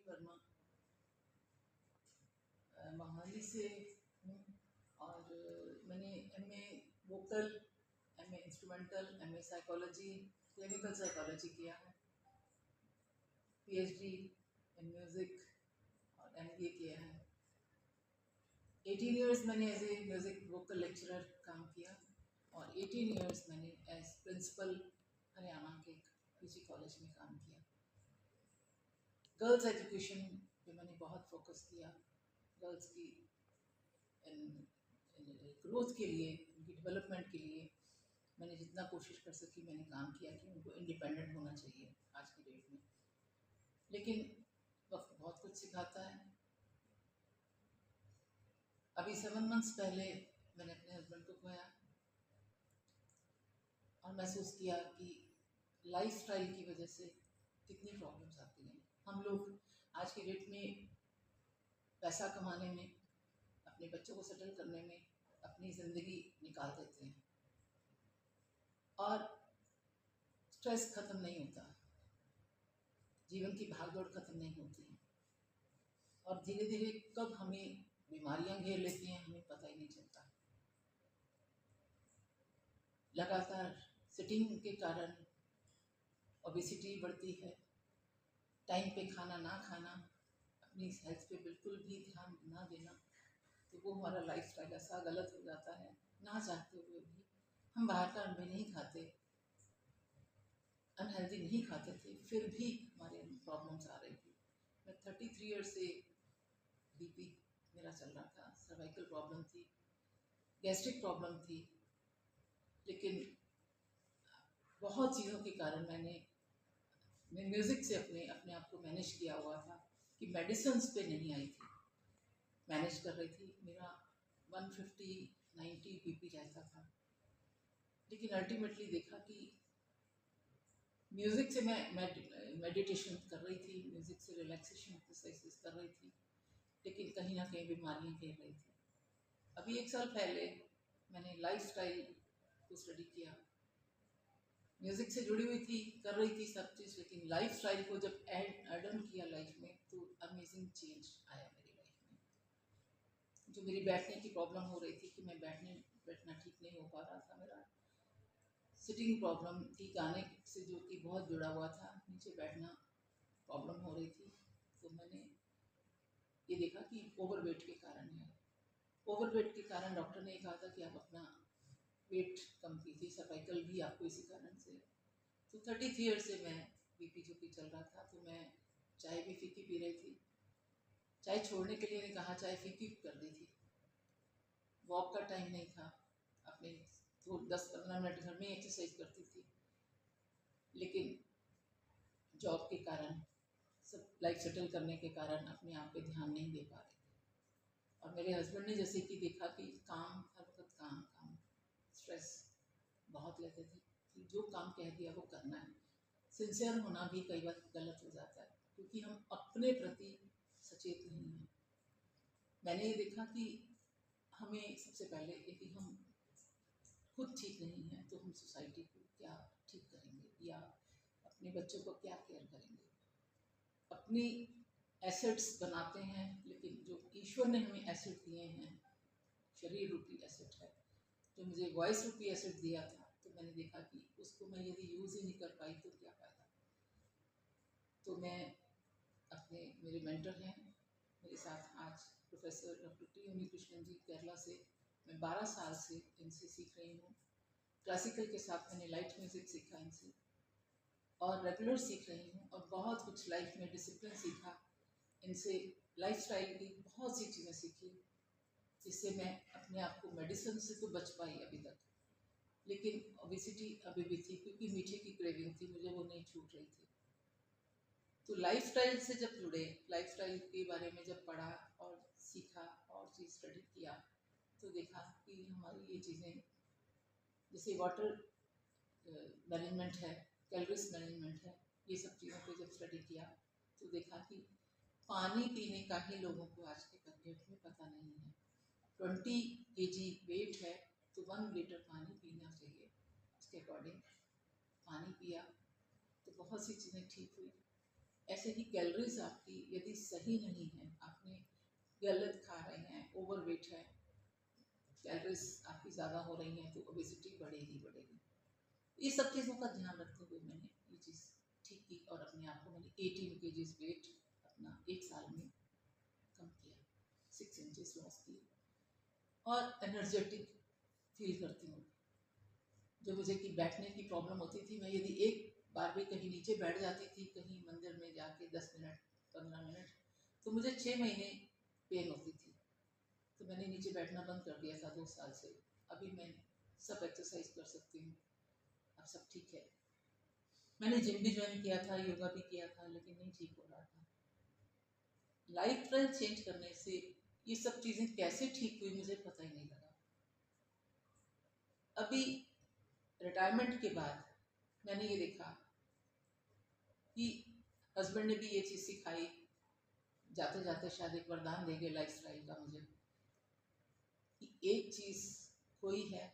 वर्मा, मोहाली से हूँ। और मैंने MA vocal, MA instrumental, MA psychology, clinical psychology किया है, पीएचडी इन म्यूज़िक और एमबीए किया है। 18 इयर्स मैंने as a music vocal lecturer काम किया और 18 इयर्स मैंने एज प्रिंसिपल हरियाणा के पीजी कॉलेज में काम किया। गर्ल्स एजुकेशन पे मैंने बहुत फोकस किया, गर्ल्स की ग्रोथ के लिए, उनकी डेवलपमेंट के लिए मैंने जितना कोशिश कर सकी मैंने काम किया कि उनको इंडिपेंडेंट होना चाहिए आज की डेट में। लेकिन वक्त बहुत कुछ सिखाता है। अभी 7 मंथ्स पहले मैंने अपने हस्बैंड को खोया और महसूस किया कि लाइफस्टाइल की वजह से कितनी प्रॉब्लम्स आती हैं। हम लोग आज की डेट में पैसा कमाने में, अपने बच्चों को सेटल करने में अपनी ज़िंदगी निकाल देते हैं और स्ट्रेस ख़त्म नहीं होता, जीवन की भागदौड़ ख़त्म नहीं होती है और धीरे धीरे कब हमें बीमारियां घेर लेती हैं हमें पता ही नहीं चलता। लगातार सिटिंग के कारण ओबेसिटी बढ़ती है, टाइम पे खाना ना खाना, अपनी हेल्थ पे बिल्कुल भी ध्यान ना देना, तो वो हमारा लाइफस्टाइल ऐसा गलत हो जाता है। ना चाहते हुए भी हम बाहर का अंडे नहीं खाते, अनहेल्दी नहीं खाते थे, फिर भी हमारे प्रॉब्लम्स आ रही थी। मैं 33 ईयर्स से बीपी मेरा चल रहा था, सर्वाइकल प्रॉब्लम थी, गैस्ट्रिक प्रॉब्लम थी, लेकिन बहुत चीज़ों के कारण मैं म्यूज़िक से अपने अपने आप को मैनेज किया हुआ था कि मेडिसिन्स पे नहीं आई थी, मैनेज कर रही थी। मेरा 150/90 बीपी रहता था, लेकिन अल्टीमेटली देखा कि म्यूज़िक से मैं मेडिटेशन कर रही थी, म्यूज़िक से रिलैक्सेशन एक्सरसाइजेस कर रही थी, लेकिन कहीं ना कहीं बीमारियां घेर रही थी। अभी 1 साल पहले मैंने लाइफस्टाइल को स्टडी किया, म्यूज़िक से जुड़ी हुई थी, कर रही थी सब चीज़, लेकिन लाइफस्टाइल को जब एड ऑन किया लाइफ में तो अमेजिंग चेंज आया मेरी लाइफ में। जो मेरी बैठने की प्रॉब्लम हो रही थी कि मैं बैठना ठीक नहीं हो पा रहा था, मेरा सिटिंग प्रॉब्लम थी, गाने से जो कि बहुत जुड़ा हुआ था, नीचे बैठना प्रॉब्लम हो रही थी, तो मैंने ये देखा कि ओवरवेट के कारण है। ओवरवेट के कारण डॉक्टर ने कहा था कि आप अपना वेट कम कीजिए, सर्वाइकल भी आपको इसी कारण से। तो 33 ईयर से मैं बीपी जो कि चल रहा था, तो मैं चाय भी फीकी पी रही थी। चाय छोड़ने के लिए नहीं कहा, चाय फीकी कर दी थी। वॉक का टाइम नहीं था, अपने तो 10-15 मिनट घर में एक्सरसाइज करती थी, लेकिन जॉब के कारण, सब लाइफ सेटल करने के कारण अपने आप पे ध्यान नहीं दे पा रही थी। और मेरे हस्बैंड ने जैसे कि देखा कि काम, हर वक्त काम काम, स्ट्रेस बहुत लेते थे कि जो काम कह दिया वो करना है। सिंसियर होना भी कई बार गलत हो जाता है क्योंकि हम अपने प्रति सचेत नहीं हैं। मैंने ये देखा कि हमें सबसे पहले यदि हम खुद ठीक नहीं हैं तो हम सोसाइटी को क्या ठीक करेंगे या अपने बच्चों को क्या केयर करेंगे। अपनी एसेट्स बनाते हैं, लेकिन जो ईश्वर ने हमें एसेट दिए हैं, शरीर रूपी एसेट है, जो मुझे वॉइस रूपी एसेट दिया था, तो मैंने देखा कि उसको मैं यदि यूज़ ही नहीं कर पाई तो क्या फ़ायदा। तो मैं अपने, मेरे मेंटर हैं मेरे साथ आज, प्रोफेसर डॉक्टर टी उन्नीकृष्णन जी केरला से, मैं 12 साल से इनसे सीख रही हूँ। क्लासिकल के साथ मैंने लाइट म्यूज़िक सीखा इनसे और रेगुलर सीख रही हूँ, और बहुत कुछ लाइफ में डिसिप्लिन सीखा इनसे, लाइफस्टाइल की बहुत सी चीज़ें सीखी, जिससे मैं अपने आप को मेडिसिन से तो बच पाई अभी तक, लेकिन ओबेसिटी अभी भी थी क्योंकि मीठे की क्रेविंग थी, मुझे वो नहीं छूट रही थी। तो लाइफस्टाइल से जब जुड़े, लाइफस्टाइल के बारे में जब पढ़ा और सीखा और चीज़ स्टडी किया, तो देखा कि हमारी ये चीज़ें, जैसे वाटर मैनेजमेंट है, कैलोरीज मैनेजमेंट है, ये सब चीज़ों को जब स्टडी किया तो देखा कि पानी पीने का ही लोगों को आज के डेट में पता नहीं है। 20 kg वेट है तो 1 लीटर पानी पीना चाहिए, उसके अकॉर्डिंग पानी पिया तो बहुत सी चीज़ें ठीक हुई। ऐसे ही कैलोरीज आपकी यदि सही नहीं है, आपने गलत खा रहे हैं, ओवरवेट है, कैलोरीज आपकी ज़्यादा हो रही हैं, तो ओबेसिटी बढ़ेगी बढ़ेगी। ये सब चीज़ों का ध्यान रखते हुए मैंने ये चीज़ ठीक की और अपने आप को मैंने 18 kg वेट अपना 1 साल में कम किया, 6 इंचेस लॉस किए और एनर्जेटिक फील करती हूँ। जो मुझे कि बैठने की प्रॉब्लम होती थी, मैं यदि एक बार भी कहीं नीचे बैठ जाती थी, कहीं मंदिर में जाके 10 मिनट 15 मिनट, तो मुझे 6 महीने पेन होती थी। तो मैंने नीचे बैठना बंद कर दिया था 2 साल से। अभी मैं सब एक्सरसाइज कर सकती हूँ, अब सब ठीक है। मैंने जिम भी ज्वाइन किया था, योगा भी किया था, लेकिन नहीं ठीक हो रहा था। लाइफ स्टाइल चेंज करने से ये सब चीज़ें कैसे ठीक हुई मुझे पता ही नहीं लगा। अभी रिटायरमेंट के बाद मैंने ये देखा कि हस्बैंड ने भी ये चीज़ सिखाई, जाते जाते शायद एक वरदान दे गए लाइफस्टाइल का मुझे, कि एक चीज़ कोई है,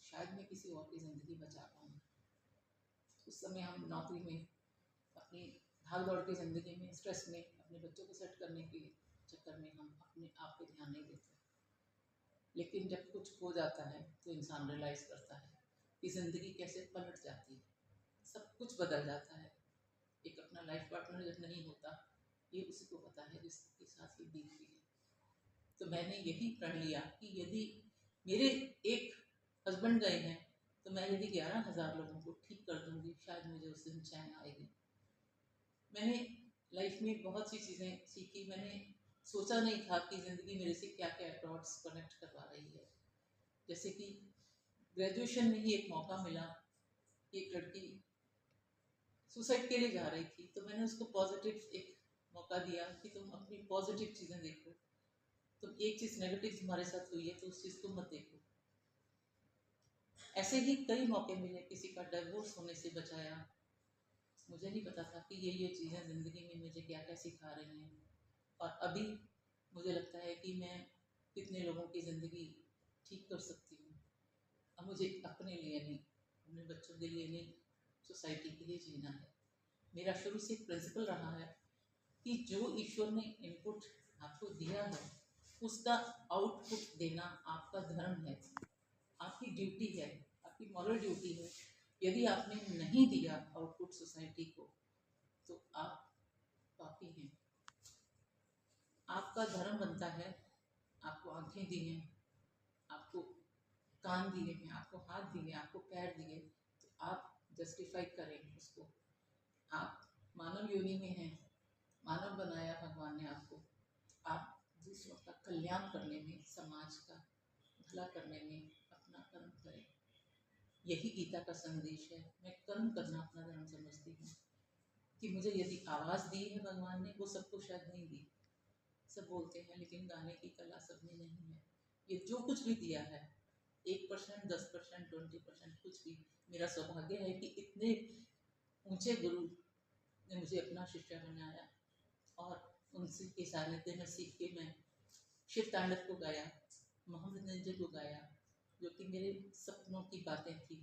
शायद मैं किसी और की ज़िंदगी बचा पाऊँ। उस समय हम नौकरी में, अपनी भाग दौड़ की ज़िंदगी में, स्ट्रेस में, अपने बच्चों को सेट करने के चक्कर में हम अपने आप पे ध्यान नहीं देते। लेकिन जब कुछ हो जाता है तो इंसान रियलाइज़ करता है कि ज़िंदगी कैसे पलट जाती है, सब कुछ बदल जाता है। एक अपना लाइफ पार्टनर जब नहीं होता, ये उसी को पता है जिसके साथ ये बीतती है। तो मैंने यही प्रण लिया कि यदि मेरे एक हस्बैंड गए हैं, तो मैं यदि 11,000 लोगों को ठीक कर दूंगी, शायद मुझे उस दिन चैन आएगी। मैंने लाइफ में बहुत सी चीज़ें सीखी। मैंने सोचा नहीं था कि ज़िंदगी मेरे से क्या क्या डॉट्स कनेक्ट करवा रही है। जैसे कि ग्रेजुएशन में ही एक मौका मिला, एक लड़की सुसाइड के लिए जा रही थी, तो मैंने उसको पॉजिटिव एक मौका दिया कि तुम अपनी पॉजिटिव चीज़ें देखो, तुम एक चीज़ नेगेटिव तुम्हारे साथ हुई है तो उस चीज़ को मत देखो। ऐसे ही कई मौके मिले, किसी का डिवोर्स होने से बचाया। मुझे नहीं पता था कि ये चीज़ें ज़िंदगी में मुझे क्या क्या सिखा रही हैं, और अभी मुझे लगता है कि मैं कितने लोगों की ज़िंदगी ठीक कर सकती हूँ। अब मुझे अपने लिए नहीं, अपने बच्चों के लिए नहीं, सोसाइटी के लिए जीना है। मेरा शुरू से प्रिंसिपल रहा है कि जो ईश्वर ने इनपुट आपको दिया है, उसका आउटपुट देना आपका धर्म है, आपकी ड्यूटी है, आपकी मॉरल ड्यूटी है। यदि आपने नहीं दिया आउटपुट सोसाइटी को, तो आप पापी हैं। आपका धर्म बनता है, आपको आंखें दी हैं, आपको कान दिए हैं, आपको हाथ दिए, आपको पैर दिए, तो आप जस्टिफाई करें उसको। आप मानव योनि में हैं, मानव बनाया भगवान ने आपको। आप दूसरों का कल्याण करने में, समाज का भला करने में अपना कर्म करें। यही गीता का संदेश है। मैं कर्म करना अपना धर्म समझती हूँ। कि मुझे यदि आवाज़ दी है भगवान ने, वो सबको शायद नहीं दी, सब बोलते हैं लेकिन गाने की कला सब में नहीं है। ये जो कुछ भी दिया है, 1%, 10%, 20%, कुछ भी, मेरा सौभाग्य है कि इतने ऊंचे गुरु ने मुझे अपना शिष्य बनाया, और उनसे के सानिध्य में सीख के मैं शिव तांडव को गाया, मोहम्मद नंजे को गाया, जो कि मेरे सपनों की बातें थी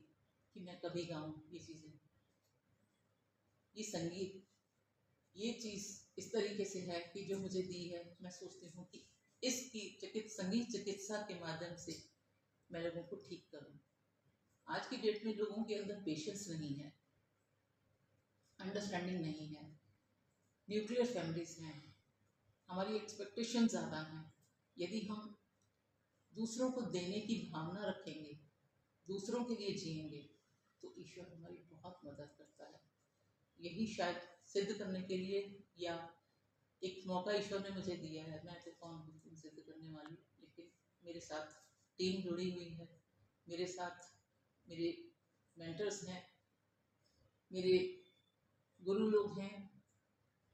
कि मैं कभी गाऊं ये चीज़ें। ये संगीत, ये चीज़ इस तरीके से है कि जो मुझे दी है, मैं सोचती हूँ कि इसकी संगीत चिकित्सा के माध्यम से मैं लोगों को ठीक करूँ। आज की डेट में लोगों के अंदर पेशेंस नहीं है, अंडरस्टैंडिंग नहीं है, न्यूक्लियर फैमिलीज हैं, हमारी एक्सपेक्टेशन ज़्यादा हैं। यदि हम दूसरों को देने की भावना रखेंगे, दूसरों के लिए जिएंगे, तो ईश्वर हमारी बहुत मदद करता है। यही शायद सिद्ध करने के लिए, या एक मौका ईश्वर ने मुझे दिया है। मैं तो कौन हूँ सिद्ध करने वाली, लेकिन मेरे साथ टीम जुड़ी हुई है, मेरे साथ मेरे मेंटर्स हैं, मेरे गुरु लोग हैं,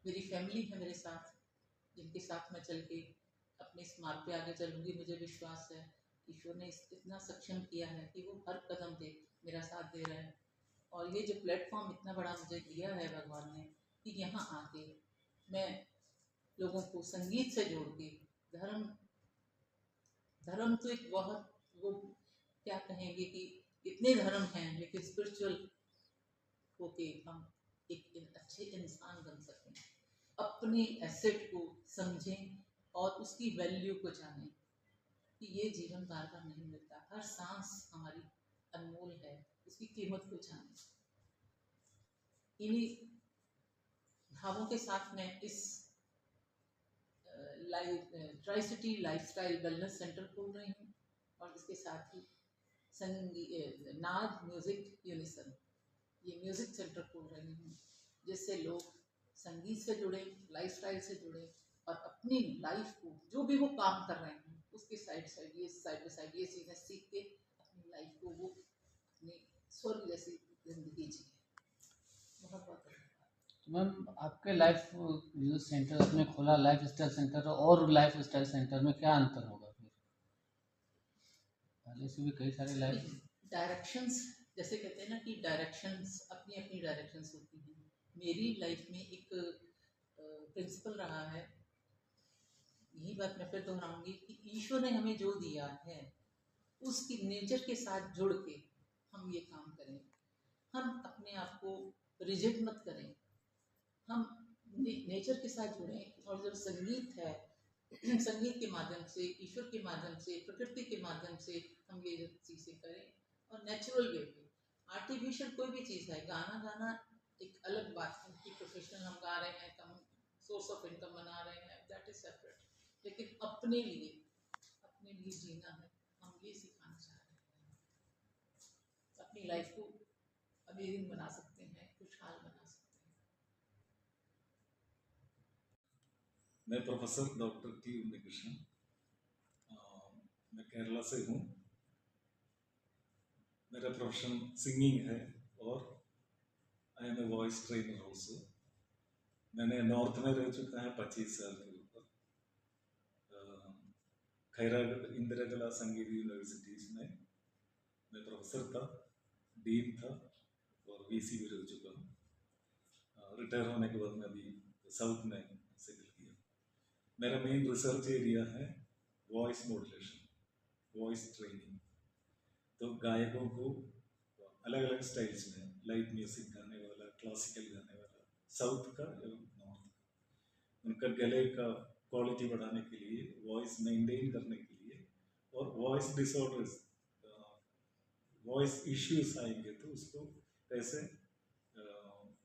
मेरी फैमिली है मेरे साथ, जिनके साथ मैं चल के अपने इस मार्ग पे आगे चलूँगी। मुझे विश्वास है ईश्वर ने इतना सक्षम किया है कि वो हर कदम पे मेरा साथ दे रहा है। और ये जो प्लेटफॉर्म इतना बड़ा मुझे दिया है भगवान ने, कि यहाँ आके मैं लोगों को संगीत से जोड़ के, धर्म तो एक बहुत, वो क्या कहेंगे कि इतने धर्म हैं, लेकिन स्पिरिचुअल होके हम एक अच्छे इंसान बन सकें। अपने एसेट को समझें और उसकी वैल्यू को जानें कि ये जीवन बार बार नहीं मिलता, हर सांस हमारी अनमोल है, उसकी कीमत को जानें। इन्हीं भावों के साथ मैं इस tri city lifestyle wellness centre खोल रही हूँ और इसके साथ ही नाद म्यूजिक यूनिसन ये म्यूजिक सेंटर खोल रही हूँ, जिससे लोग संगीत से जुड़े, लाइफस्टाइल से जुड़े और अपनी लाइफ को जो भी वो काम कर रहे हैं उसके साइड बाई साइड ये चीज़ें सीख के अपनी लाइफ को वो अपने स्वर्ग जैसी जिंदगी जिए। बहुत बहुत तो मैम आपके लाइफ जो सेंटर आपने खोला लाइफ स्टाइल सेंटर और लाइफ स्टाइल सेंटर में क्या अंतर होगा फिर? पहले से भी कई सारे लाइफ डायरेक्शंस, जैसे कहते हैं ना कि डायरेक्शंस अपनी अपनी डायरेक्शंस होती हैं। मेरी लाइफ में एक प्रिंसिपल रहा है, यही बात मैं फिर दोहराऊंगी कि ईश्वर ने हमें जो दिया है उसकी नेचर के साथ जुड़ के हम ये काम करें। हम अपने आप को रिजेक्ट मत करें, हम नेचर के साथ जुड़ें। और जब संगीत है संगीत के माध्यम से, ईश्वर के माध्यम से, प्रकृति के माध्यम से हम ये चीज़ें करें और नेचुरल वे में। आर्टिफिशियल कोई भी चीज़ है, गाना गाना एक अलग बात है कि प्रोफेशनल हम गा रहे हैं, कम सोर्स ऑफ इनकम बना रहे हैं, दैट इज सेपरेट। लेकिन अपने लिए जीना है, हम ये सिखाना चाह रहे हैं। अपनी लाइफ को अमेजिंग बना सकते हैं, खुशहाल बना सकते हैं। मैं प्रोफेसर डॉक्टर टी उन्नीकृष्णन, मैं केरला से हूँ। मेरा प्रोफेशन सिंगिंग है और I am a voice trainer also. मैंने नॉर्थ में रह चुका है 25 साल के ऊपर। खैरा इंदिरा कला संगीत यूनिवर्सिटीज में मैं प्रोफेसर था, डीन था और वीसी भी रह चुका हूँ। रिटायर होने के बाद मैं अभी साउथ में सेटल किया। मेरा मेन रिसर्च एरिया है वॉइस मॉड्यूलेशन, वॉइस ट्रेनिंग। तो गायकों को अलग अलग स्टाइल्स में, लाइट म्यूजिक गाने वाला, क्लासिकल गाने वाला, साउथ का एवं नॉर्थ का, उनका गले का क्वालिटी बढ़ाने के लिए, वॉइस मेंटेन करने के लिए, और वॉइस डिसऑर्डर्स, वॉइस इश्यूज आएंगे तो उसको कैसे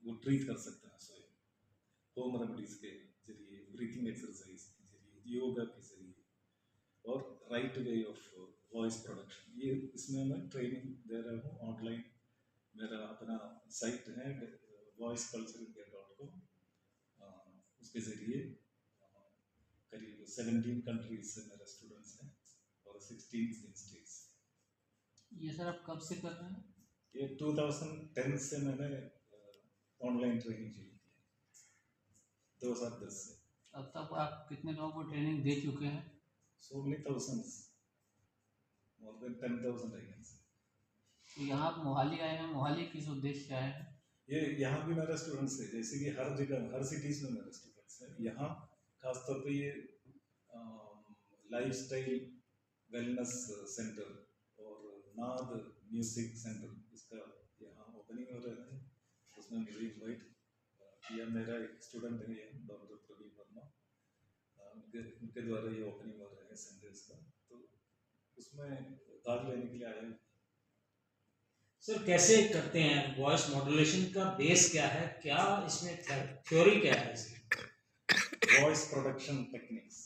वो ट्रीट कर सकते हैं स्वयं, होम रेमेडीज के जरिए, ब्रीथिंग एक्सरसाइज के जरिए, योगा के जरिए, और right way of voice production. ये इसमें मैं ट्रेनिंग दे रहा हूँ ऑनलाइन। मेरा अपना साइट है voicecultureIndia.com, उसके ज़रिए करीब 17 कंट्रीज से मेरे स्टूडेंट्स हैं और 16 स्टेट्स। ये सर आप कब से कर रहे हैं? ये 2010 से मैंने ऑनलाइन ट्रेनिंग शुरू की, 2010 से। अब तक आप कितने लोगों को ट्रेनिंग दे चुके हैं? So many thousands, more than 10,000 I can say. तो यहाँ आप मोहाली आए हैं, मोहाली किस उद्देश्य से आए हैं? ये यहाँ भी मेरा स्टूडेंट्स है, जैसे कि हर जगह, हर सिटीज़ में मेरे स्टूडेंट्स हैं। यहाँ खासतौर पे ये लाइफस्टाइल वेलनेस सेंटर और नाद म्यूजिक सेंटर, इसका यहाँ ओपनिंग हो रहा है। उसमें मुझे इन्वाइट किया, मेरा एक स्टूडेंट है डॉक्टर प्रवीण वर्मा, उनके द्वारा ये ओपनिंग हो रहा है सेंटर्स का, तो उसमें भाग लेने के लिए आया हूँ। सर कैसे करते हैं वॉइस मॉड्यूलेशन का बेस क्या है, क्या इसमें थ्योरी क्या है इसमें? वॉइस प्रोडक्शन टेक्निक्स,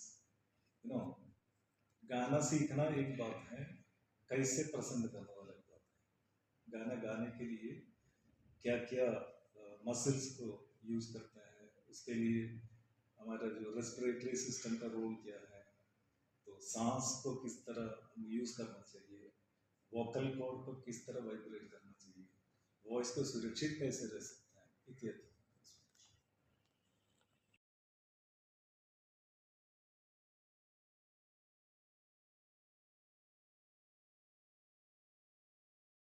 गाना सीखना एक बात है, कैसे पसंद करना वाला एक बात है। गाना गाने के लिए क्या क्या मसल्स को यूज करते हैं, उसके लिए हमारा जो रेस्पिरेटरी सिस्टम का रोल क्या है, तो सांस को किस तरह यूज करना चाहिए, वोकल कॉर्ड को किस तरह वाइब्रेट करना चाहिए, वॉइस को सुरक्षित कैसे रह सकते हैं इत्यादि।